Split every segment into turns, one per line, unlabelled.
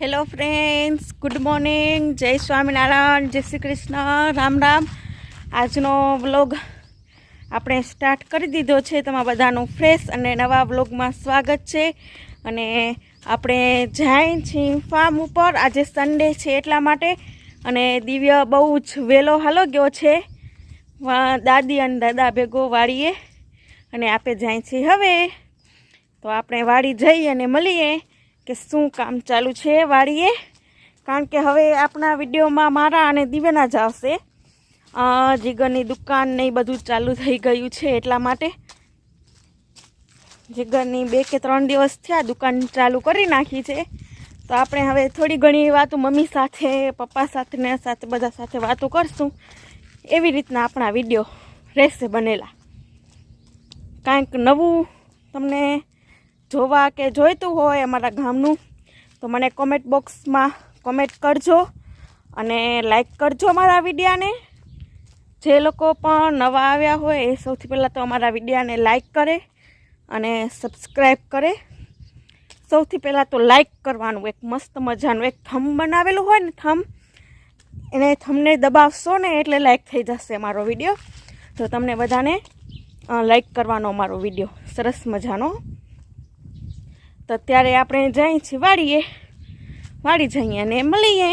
Hello friends, good morning, જય સ્વામિનારાયણ, જય શ્રી કૃષ્ણ, રામ રામ. આજનો વ્લોગ આપણે સ્ટાર્ટ કરી દીધો છે. તમારા બધાનું ફ્રેશ અને નવા વ્લોગમાં સ્વાગત છે. અને આપણે જાય છીએ ફાર્મ ઉપર. આજે સન્ડે છે એટલા માટે. અને દિવ્ય બહુ જ વહેલો હાલો ગયો છે દાદી અને દાદા ભેગો વાડીએ. અને આપણે જાય છીએ હવે. તો આપણે વાડી જઈ અને મળીએ કે શું કામ ચાલુ છે વાડીએ. કારણ કે હવે આપણા વિડીયોમાં મારા અને દિવ્યના જ આવશે. જીગરની દુકાન ને એ બધું ચાલુ થઈ ગયું છે એટલા માટે. જીગરની 2 કે 3 દિવસ થયા દુકાન ચાલુ કરી નાખી છે. તો આપણે હવે થોડી ઘણી વાતો મમ્મી સાથે, પપ્પા સાથે બધા સાથે વાતો કરશું. એવી રીતના આપણા વિડીયો રહેશે બનેલા. કાંઈક નવું તમને જોવા કે જોઈતું હોય અમારા ગામનું તો મને કોમેન્ટ બોક્સમાં કોમેન્ટ કરજો અને લાઈક કરજો અમારા વિડીયાને. જે લોકો પણ નવા આવ્યા હોય એ સૌથી પહેલાં તો અમારા વિડીયાને લાઈક કરે અને સબસ્ક્રાઈબ કરે. સૌથી પહેલાં તો લાઈક કરવાનું. એક મસ્ત મજાનું એક થંબ બનાવેલું હોય ને, એને થંબને દબાવશો ને એટલે લાઈક થઈ જશે અમારો વિડીયો. તો તમને બધાને લાઈક કરવાનો અમારો વિડીયો સરસ મજાનો. તો અત્યારે આપણે જઈએ છીએ વાડી જઈએ અને મળીએ.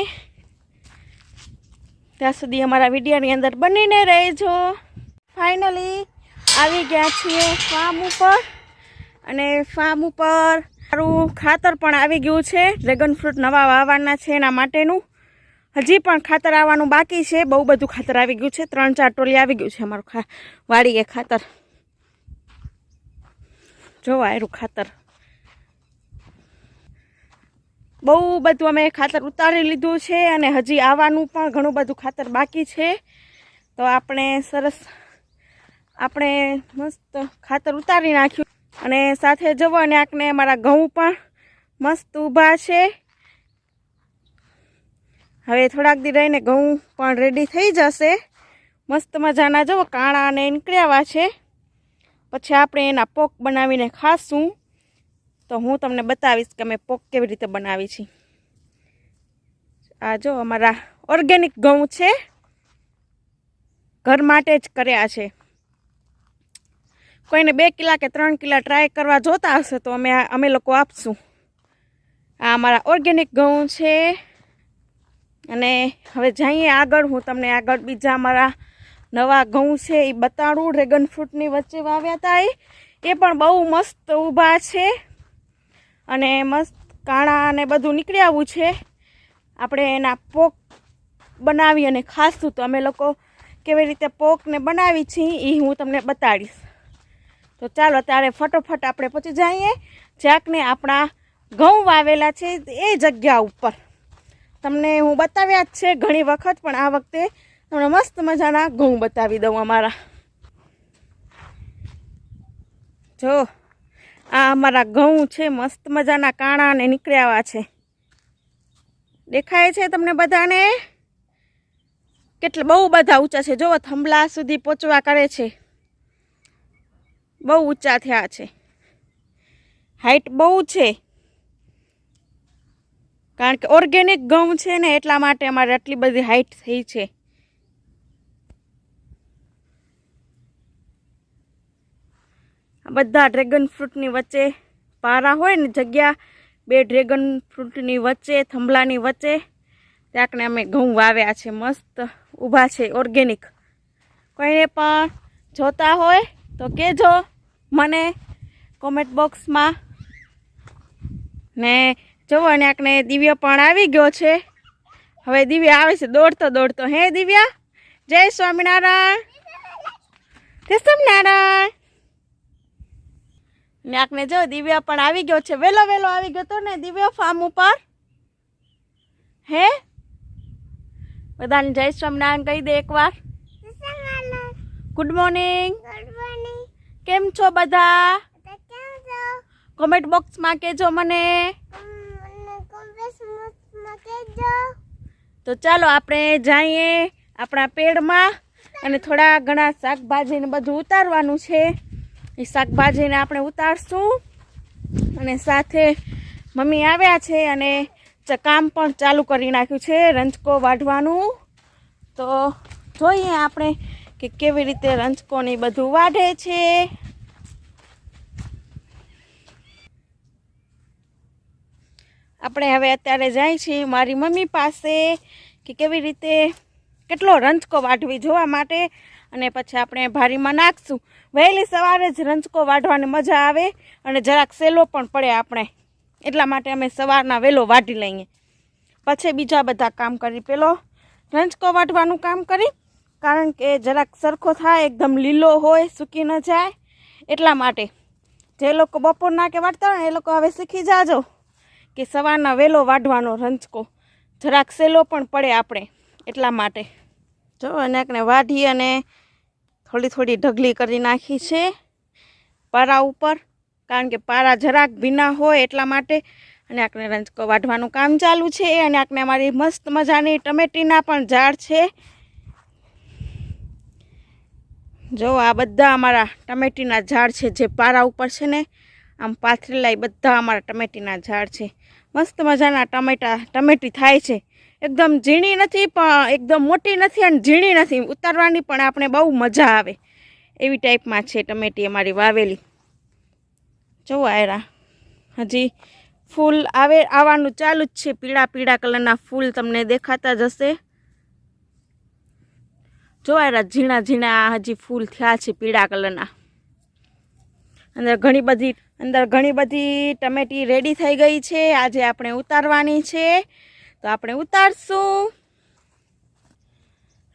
ત્યાં સુધી અમારા વિડીયોની અંદર બનીને રહેજો. ફાઇનલી આવી ગયા છીએ ફાર્મ ઉપર. અને ફાર્મ ઉપર સારું ખાતર પણ આવી ગયું છે. ડ્રેગન ફ્રૂટ નવા વાવવાના છે એના માટેનું. હજી પણ ખાતર આવવાનું બાકી છે. બહુ બધું ખાતર આવી ગયું છે. 3-4 ટોલી આવી ગયું છે અમારું વાડીએ ખાતર. જોવા એરું ખાતર બહુ બધું અમે ખાતર ઉતારી લીધું છે. અને હજી આવવાનું પણ ઘણું બધું ખાતર બાકી છે. તો આપણે મસ્ત ખાતર ઉતારી નાખ્યું. અને સાથે જવો અને આંકને અમારા ઘઉં પણ મસ્ત ઊભા છે. હવે થોડાક દી રહીને ઘઉં પણ રેડી થઈ જશે. મસ્ત મજાના જવો કાણા અને નીકળ્યા છે. પછી આપણે એના પોક બનાવીને ખાશું. તો હું તમને બતાવીશ કે અમે પોક કેવી રીતે બનાવી છે. આ જો અમારા ઓર્ગેનિક ઘઉં છે. ઘર માટે જ કર્યા છે. કોઈને 2 કિલા કે 3 કિલા ટ્રાય કરવા જોતા હશે તો અમે લોકો આપશું. આ અમારા ઓર્ગેનિક ઘઉં છે. અને હવે જઈએ આગળ. હું તમને આગળ બીજા અમારા નવા ઘઉં છે એ બતાડું. ડ્રેગન ફ્રૂટની વચ્ચે વાવ્યા હતા એ પણ બહુ મસ્ત ઊભા છે. અને મસ્ત કાણા અને બધું નીકળી આવું છે. આપણે એના પોક બનાવી અને ખાશું. તો અમે લોકો કેવી રીતે પોકને બનાવી છીએ એ હું તમને બતાડીશ. તો ચાલો ત્યારે ફટોફટ આપણે પહોંચી જઈએ જ્યાંકને આપણા ઘઉં વાવેલા છે એ જગ્યા ઉપર. તમને હું બતાવ્યા જ છે ઘણી વખત, પણ આ વખતે તમને મસ્ત મજાના ઘઉં બતાવી દઉં અમારા. જો આ અમારા ઘઉં છે. મસ્ત મજાના કાણા અને નીકળ્યા છે. દેખાય છે તમને બધાને? બહુ બધા ઊંચા છે. જો થંભલા સુધી પહોંચવા કરે છે. બહુ ઊંચા થયા છે. હાઈટ બહુ છે. કારણ કે ઓર્ગેનિક ઘઉં છે ને એટલા માટે અમારે આટલી બધી હાઈટ થઈ છે. બધા ડ્રેગન ફ્રૂટની વચ્ચે પારા હોય ને જગ્યા, 2 ડ્રેગન ફ્રૂટની વચ્ચે, થંભલાની વચ્ચે ત્યાંકને અમે ઘઉં વાવ્યા છે. મસ્ત ઊભા છે ઓર્ગેનિક. કોઈને પણ જોતા હોય તો કહેજો મને કોમેન્ટ બોક્સમાં. ને જુઓ ને આંકને દિવ્ય પણ આવી ગયો છે. હવે દિવ્ય આવે છે દોડતો. હે દિવ્યા, જય સ્વામિનારાયણ. જય સ્વામિનારાયણ. ને આંકને જો દિવ્ય પણ આવી ગયો છે. વહેલો આવી ગયો તો ને દિવ્ય ફાર્મ ઉપર. હે બધાને જય સ્વામિનારાયણ કહી દે એકવાર. Good morning. કેમ છો બધા? કોમેન્ટ બોક્સમાં કહેજો મને. તો ચાલો આપણે જઈએ આપણા પેડમાં. અને થોડા ઘણા શાકભાજીને બધું ઉતારવાનું છે. એ શાકભાજીને આપણે ઉતારશું. અને સાથે મમ્મી આવ્યા છે અને કામ પણ ચાલુ કરી નાખ્યું છે રંજકો વાઢવાનું. તો જોઈએ આપણે કે કેવી રીતે રંજકોની બધું વાઢે છે. આપણે હવે અત્યારે જાય છીએ મારી મમ્મી પાસે કે કેવી રીતે કેટલો રંજકો વાઢવી જોવા માટે, અને પછી આપણે ભારીમાં નાખશું. વહેલી સવારે જ રંજકો વાઢવાની મજા આવે અને જરાક સહેલો પણ પડે આપણે, એટલા માટે અમે સવારના વહેલો વાઢી લઈએ, પછી બીજા બધા કામ કરી. પેલો રંજકો વાઢવાનું કામ કરી, કારણ કે જરાક સરખો થાય, એકદમ લીલો હોય, સૂકી ન જાય, એટલા માટે. જે લોકો બપોરના કે વાઢતા હોય ને એ લોકો હવે શીખી જાજો કે સવારના વહેલો વાઢવાનો રંજકો, જરાક સહેલો પણ પડે આપણે, એટલા માટે. જો અનેકને વાઢી અને થોડી થોડી ઢગલી કરી નાખી છે પારા ઉપર, કારણ કે પારા જરાક ભીના હોય એટલા માટે. અને આપણે રંજકો વાઢવાનું કામ ચાલુ છે. અને આપણે અમારી મસ્ત મજાની ટમેટીના પણ ઝાડ છે. જો આ બધા અમારા ટમેટીના ઝાડ છે, જે પારા ઉપર છે ને આમ પાથરેલા, એ બધા અમારા ટમેટીના ઝાડ છે. મસ્ત મજાના ટમેટી થાય છે. એકદમ ઝીણી નથી, પણ એકદમ મોટી નથી અને ઝીણી નથી. ઉતારવાની પણ આપણે બહુ મજા આવે એવી ટાઈપમાં છે ટમેટી અમારી વાવેલી. જો આયરા હજી ફૂલ આવવાનું ચાલુ જ છે. પીળા પીળા કલરના ફૂલ તમને દેખાતા જ હશે. જો આયરા ઝીણા ઝીણા હજી ફૂલ થયા છે પીળા કલરના. અંદર ઘણી બધી ટમેટી રેડી થઈ ગઈ છે. આજે આપણે ઉતારવાની છે, તો આપણે ઉતારશું.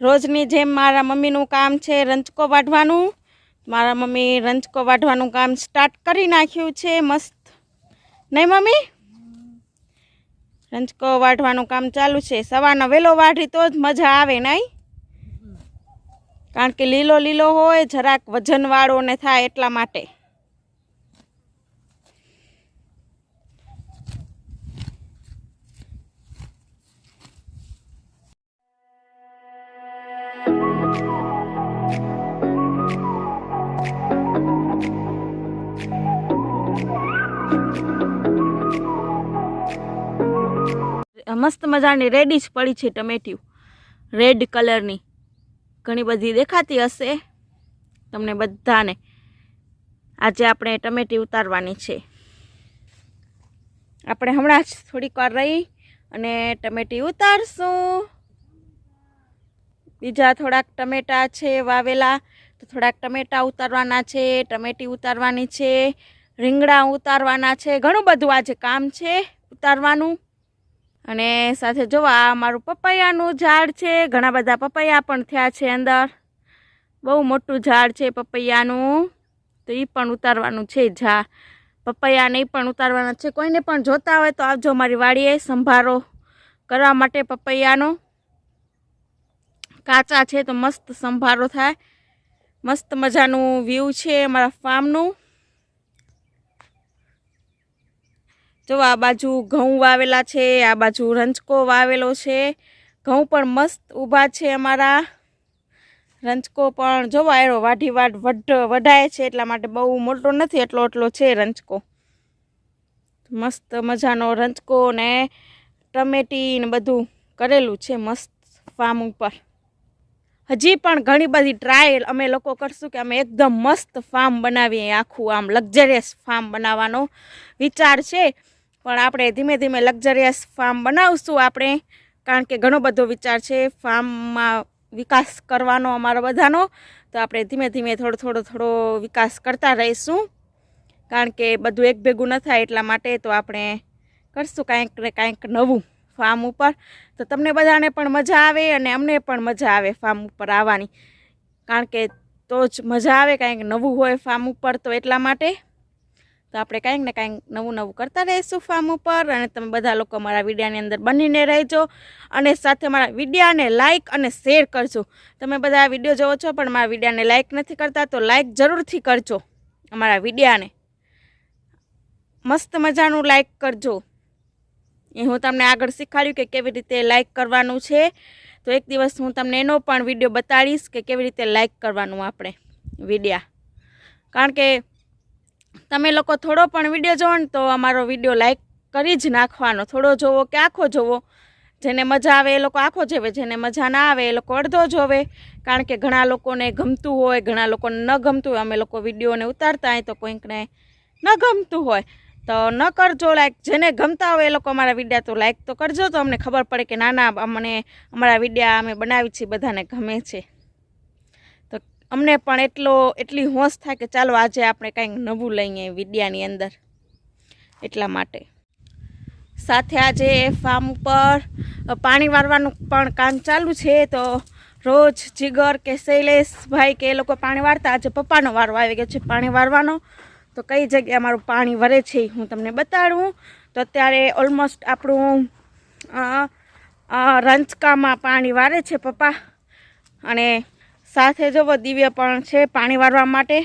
રોજની જેમ મારા મમ્મીનું કામ છે રંજકો વાઢવાનું. મારા મમ્મી રંજકો વાઢવાનું કામ સ્ટાર્ટ કરી નાખ્યું છે. મસ્ત નહીં મમ્મી? રંજકો વાઢવાનું કામ ચાલુ છે. સવારના વહેલો વાઢી તો જ મજા આવે નહીં, કારણ કે લીલો લીલો હોય, જરાક વજનવાળો ને થાય એટલા માટે. મસ્ત મજાની રેડી જ પડી છે ટમેટી, રેડ કલરની. ઘણી બધી દેખાતી હશે તમને બધાને. આજે આપણે ટમેટી ઉતારવાની છે. આપણે હમણાં જ થોડીક વાર રહી અને ટમેટી ઉતારશું. બીજા થોડાક ટમેટા છે વાવેલા, તો થોડાક ટમેટા ઉતારવાના છે, ટમેટી ઉતારવાની છે, રીંગણા ઉતારવાના છે. ઘણું બધું આજે કામ છે ઉતારવાનું. અને સાથે જોવા અમારું પપૈયાનું ઝાડ છે. ઘણા બધા પપૈયા પણ થયા છે અંદર. બહુ મોટું ઝાડ છે પપૈયાનું, તો એ પણ ઉતારવાનું છે. પપૈયાને એ પણ ઉતારવાના છે. કોઈને પણ જોતા હોય તો આવજો મારી વાડીએ સંભારો કરવા માટે પપૈયાનો. કાચા છે તો મસ્ત સંભારો થાય. મસ્ત મજાનું વ્યૂ છે અમારા ફાર્મનું. જો આ બાજુ ઘઉં વાવેલા છે, આ બાજુ રંજકો વાવેલો છે. ઘઉં પણ મસ્ત ઊભા છે અમારા. રંજકો પણ જો આયરો વઢાય છે, એટલા માટે બહુ મોટો નથી, એટલો છે રંજકો. મસ્ત મજાનો રંજકો ને ટમેટી ને બધું કરેલું છે મસ્ત ફાર્મ ઉપર. હજી પણ ઘણી બધી ટ્રાય અમે લોકો કરશું કે અમે એકદમ મસ્ત ફાર્મ બનાવીએ. આખું આમ લક્ઝરિયસ ફાર્મ બનાવવાનો વિચાર છે. પણ આપણે ધીમે ધીમે લક્ઝરિયસ ફાર્મ બનાવશું આપણે, કારણ કે ઘણો બધો વિચાર છે ફાર્મમાં વિકાસ કરવાનો અમારો બધાનો. તો આપણે ધીમે ધીમે થોડો વિકાસ કરતા રહીશું, કારણ કે બધું એક ભેગું ન થાય એટલા માટે. તો આપણે કરશું કાંઈક ને કાંઈક નવું ફાર્મ ઉપર, તો તમને બધાને પણ મજા આવે અને અમને પણ મજા આવે ફાર્મ ઉપર આવવાની, કારણ કે તો જ મજા આવે કાંઈક નવું હોય ફાર્મ ઉપર. તો એટલા માટે તો આપણે કાંઈક ને કાંઈક નવું કરતા રહીશું ફાર્મ ઉપર. અને તમે બધા લોકો મારા વિડીયાની અંદર બનીને રહેજો, અને સાથે મારા વિડીયાને લાઇક અને શેર કરજો. તમે બધા વિડીયો જોવો છો પણ મારા વિડીયાને લાઇક નથી કરતા, તો લાઇક જરૂરથી કરજો. અમારા વિડીયાને મસ્ત મજાનું લાઇક કરજો. એ હું તમને આગળ શીખવાડ્યું કે કેવી રીતે લાઇક કરવાનું છે. તો એક દિવસ હું તમને એનો પણ વિડીયો બતાડીશ કે કેવી રીતે લાઇક કરવાનું આપણે વિડીયા. કારણ કે તમે લોકો થોડો પણ વિડીયો જોવો ને તો અમારો વિડીયો લાઇક કરી જ નાખવાનો, થોડો જોવો કે આખો જોવો. જેને મજા આવે એ લોકો આખો જોવે, જેને મજા ના આવે એ લોકો અડધો જોવે. કારણ કે ઘણા લોકોને ગમતું હોય, ઘણા લોકોને ન ગમતું હોય. અમે લોકો વિડીયોને ઉતારતા હોય તો કોઈકને ન ગમતું હોય તો ન કરજો લાઈક. જેને ગમતા હોય એ લોકો અમારા વિડીયા તો લાઈક તો કરજો, તો અમને ખબર પડે કે ના ના અમને અમારા વિડીયા અમે બનાવી છીએ બધાને ગમે છે. તો અમને પણ એટલી હોશ થાય કે ચાલો આજે આપણે કંઈક નવું લઈએ વિડીયાની અંદર. એટલા માટે સાથે આજે ફાર્મ ઉપર પાણી વાળવાનું પણ કામ ચાલુ છે. તો રોજ જીગર કે શૈલેષભાઈ કે એ લોકો પાણી વાળતા, આજે પપ્પાનો વારો આવી ગયો છે પાણી વાળવાનો. તો કઈ જગ્યાએ મારું પાણી વરે છે હું તમને બતાડું. તો અત્યારે ઓલમોસ્ટ આપણું રંચકામાં પાણી વારે છે પપ્પા, અને સાથે જવો દિવ્ય પણ છે પાણી વારવા માટે.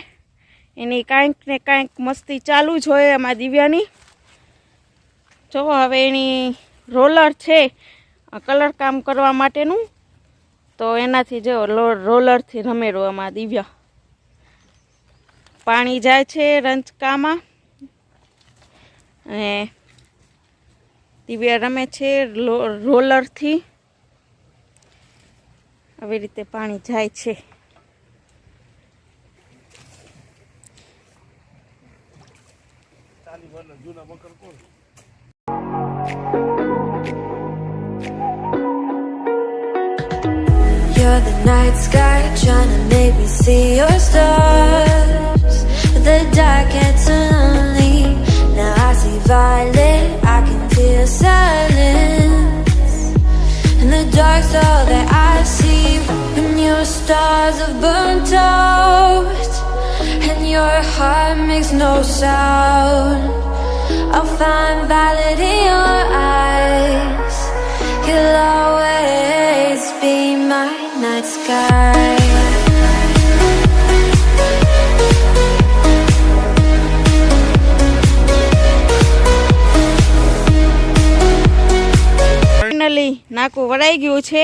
એની કાંઈક ને કાંઈક મસ્તી ચાલુ જ હોય અમારા દિવ્યાની. જો હવે એની રોલર છે કલર કામ કરવા માટેનું, તો એનાથી જો રોલરથી રમેરો અમારા દિવ્ય. પાણી જાય છે રંચકામાં અને દિવ્ય રમે છે રોલરથી. આવી રીતે પાણી જાય છે.
You're the night sky trying to make me see your stars, but the dark gets lonely. Now I see violet, I can feel silence, and the dark's all that I see. When your stars have burnt out and your heart makes no sound, I'll find violet in your eyes. You'll always be my night sky.
Finally નાકું વરાઈ ગયું છે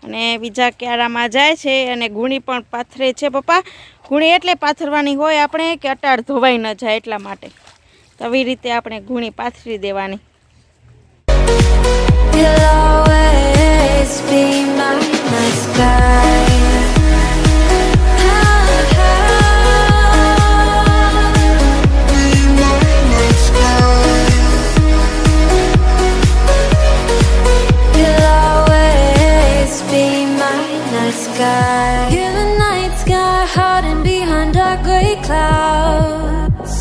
અને બીજા ક્યારામાં જાય છે. અને ગુણી પણ પાથરે છે પપ્પા. ગુણી એટલે પાથરવાની હોય આપણે કે અટાળ ધોવાઈ ન જાય એટલા માટે. તો આવી રીતે આપણે ગુણી પાથરી દેવાની.
You'll always be my night sky. You'll always be my night sky. You're the night sky hiding behind dark gray clouds.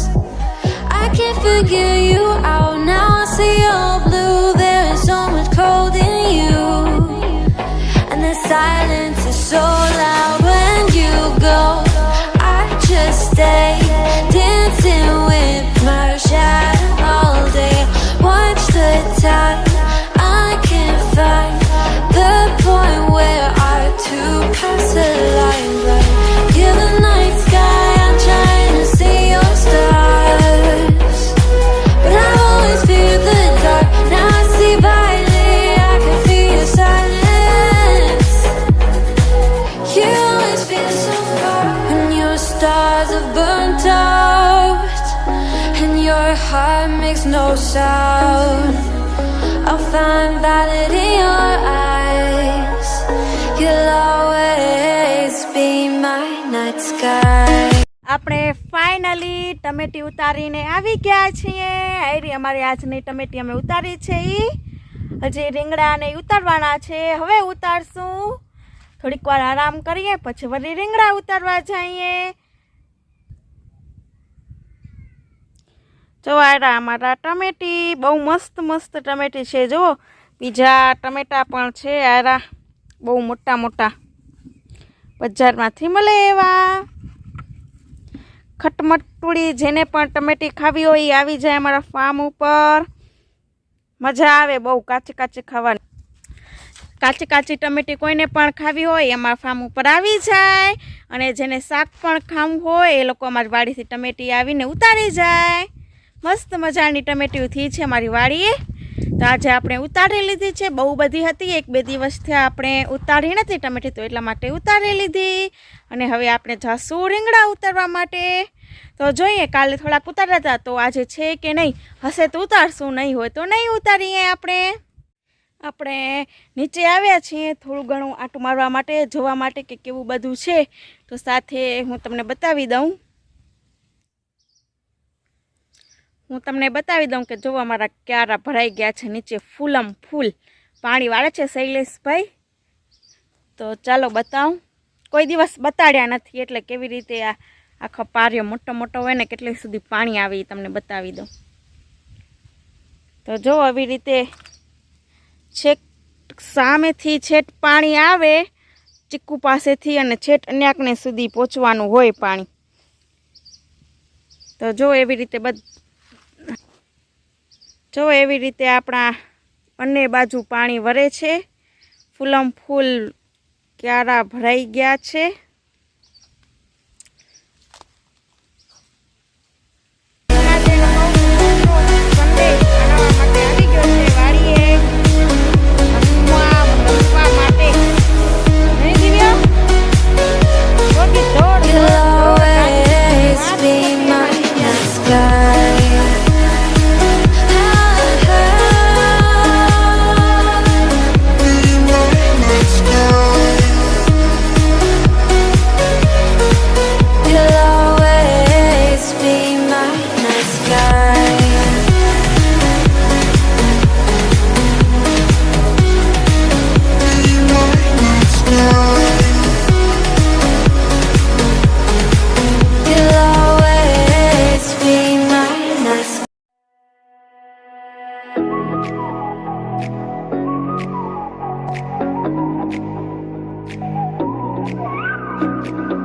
I can't figure you out now. I see your blue. So much cold in you, and the silence is so loud when you go. I just stay dancing with my shadow all day. Watch the time, I can't find the point where our two paths align. But you're the night sky, I'm trying to see your stars, but I always fear the dark. Now I see violet, I can feel your silence. You always feel so far when your stars have burnt out and your heart makes no sound. I'll find violet in your eyes. You'll always be my night sky.
આપણે finally ટમેટી ઉતારીને આવી ગયા છીએ. આયરી અમારી આજની ટમેટી અમે ઉતારી છે. હજી રીંગણાને ઉતારવાના છે. હવે ઉતારશું, થોડીક વાર આરામ કરીએ પછી વળી રીંગણા ઉતારવા જઈએ. જો આયરા અમારા ટમેટી બહુ મસ્ત મસ્ત ટમેટી છે. જુઓ બીજા ટમેટા પણ છે આયરા, બહુ મોટા મોટા, બજારમાંથી મળે એવા. ખટમટુડી જેને પણ ટમેટી ખાવી હોય એ આવી જાય અમારા ફાર્મ ઉપર. મજા આવે બહુ કાચી કાચી ખાવાની. કાચી કાચી ટમેટી કોઈને પણ ખાવી હોય અમારા ફાર્મ ઉપર આવી જાય. અને જેને શાક પણ ખાવું હોય એ લોકો અમારી વાડીથી ટમેટી આવીને ઉતારી જાય. મસ્ત મજાની ટમેટીઓ થઈ છે અમારી વાડીએ. તો આજે આપણે ઉતારી લીધી છે. બહુ બધી હતી, 1-2 દિવસથી આપણે ઉતારી નથી ટમેટી, તો એટલા માટે ઉતારી લીધી. અને હવે આપણે જાશું રીંગણા ઉતારવા માટે. તો તો જોઈએ કાલે થોડાક ઉતાર્યા હતા તો આજે છે કે નહીં, હશે તો ઉતારશું, નહીં હોય તો નહીં ઉતારીએ. આપણે નીચે આવ્યા છીએ થોડું ઘણું આંટું મારવા માટે, જોવા માટે કે કેવું બધું છે. તો સાથે હું તમને બતાવી દઉં કે જો અમારા ક્યારા ભરાઈ ગયા છે, નીચે ફૂલમ ફૂલ પાણી વાળે છે શૈલેષભાઈ. તો ચાલો બતાવું, કોઈ દિવસ બતાડ્યા નથી એટલે કેવી રીતે આ આખો પાર્યો મોટો મોટો હોય ને કેટલે સુધી પાણી આવે એ તમને બતાવી દઉં. તો જો આવી રીતે છેક સામેથી છેટ પાણી આવે ચીકુ પાસેથી અને છેટ અન્યાકને સુધી પહોંચવાનું હોય પાણી. તો જો એવી રીતે આપણા બંને બાજુ પાણી વરે છે, ફૂલમ ફૂલ ક્યારા ભરાઈ ગયા છે. સંદેશ બનાવવા માટે